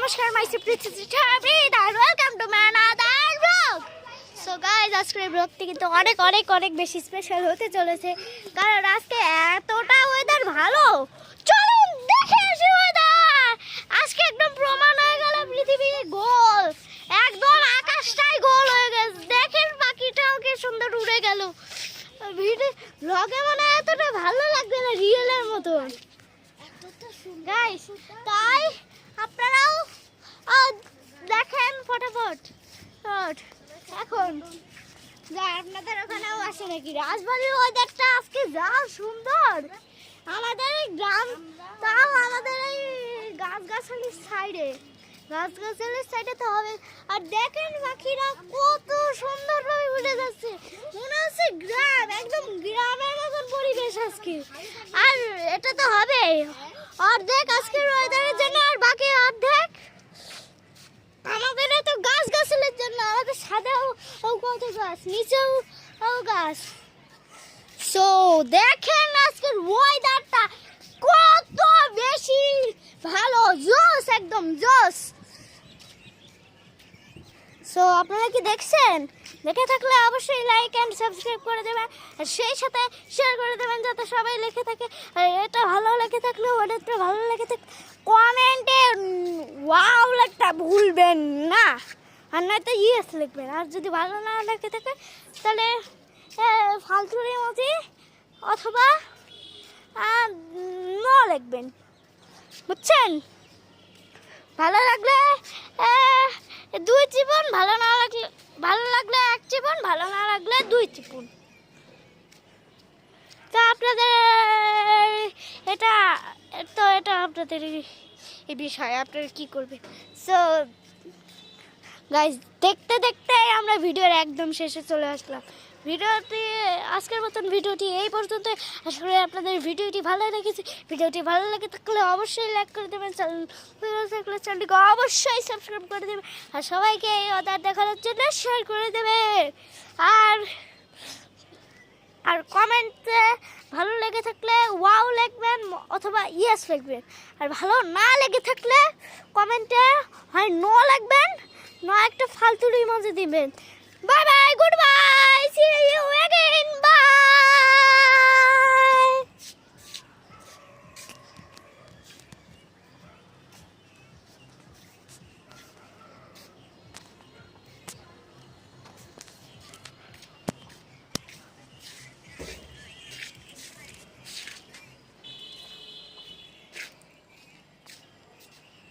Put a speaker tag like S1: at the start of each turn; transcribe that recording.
S1: নমস্কার মাই welcome to my another blog. So guys আজকের ব্লগটি কিন্তু অনেক অনেক অনেক বেশি স্পেশাল হতে চলেছে, কারণ আজকে এতটা ওয়েদার ভালো। চলুন দেখে আসি ওয়েদার। আজকে একদম প্রমাণ হয়ে গেল পৃথিবী গোল, একদম আকাশটাই গোল হয়ে গেছে। দেখেন পাখিটাও কি সুন্দর উড়ে গেল। ভিডিও ব্লগে মানে এতটা ভালো লাগবে না রিয়েলের মতো গাইস, তাই আপনারাও দেখেন ফটাফট। এখন যা আপনাদের ওখানেও আসে নাকি রাজবাড়ির ওয়েদারটা আজকে যা সুন্দর। আমাদের এই গ্রাম, তাও আমাদের এই গাছগাছালির সাইডে তো হবে। আর দেখেন পাখিরা কত সুন্দরভাবে উড়ে যাচ্ছে, মনে হচ্ছে গ্রাম, একদম গ্রামের মতন পরিবেশ আজকে। আর এটা তো হবে অর্ধেক আজকের ওয়েদারের জন্য, আর বাকি অর্ধেক আমাদের তো গাছগাছালির জন্য। আমাদের সাদাও কত গাছ, নিচেও গাছ। সো দেখেন আজকের ওয়েদারটা কত বেশি ভালো, জোস, একদম জোস। সো আপনারা কি দেখছেন? দেখে থাকলে অবশ্যই লাইক অ্যান্ড সাবস্ক্রাইব করে দেবেন, আর সেই সাথে শেয়ার করে দেবেন যাতে সবাই লিখে থাকে। আর এটা ভালো লেগে থাকলে, ওটা ভালো লেগে থাকে কমেন্টে ওয়াও লেখা ভুলবেন না, আর নয়তো ইয়েস লিখবেন। আর যদি ভালো না লেগে থাকে তাহলে ফালতুর ইমোজি অথবা নো লিখবেন, বুঝছেন? ভালো লাগলে 2 চিপন, ভালো লাগলে 1 চিপন, ভালো না লাগলে 2 চিপন। তা আপনাদের এটা আপনাদের এই বিষয়ে আপনারা কি করবেন? সো গাইস, দেখতে দেখতে আমরা ভিডিওর একদম শেষে চলে আসলাম। ভিডিওটি আজকের মতন ভিডিওটি এই পর্যন্ত। আশা করি আপনাদের ভিডিওটি ভালো লেগেছে। ভিডিওটি ভালো লেগে থাকলে অবশ্যই লাইক করে দেবেন, চ্যানেলটিকে অবশ্যই সাবস্ক্রাইব করে দেবেন, আর সবাইকে এই অর্ডার দেখানোর জন্য শেয়ার করে দেবেন। আর কমেন্টে ভালো লেগে থাকলে ওয়াও লিখবেন অথবা ইয়েস লিখবেন, আর ভালো না লেগে থাকলে কমেন্টে হয় নো লিখবেন, না একটা ফালতু ইমোজি দিবেন। Bye bye, goodbye, see you again, by.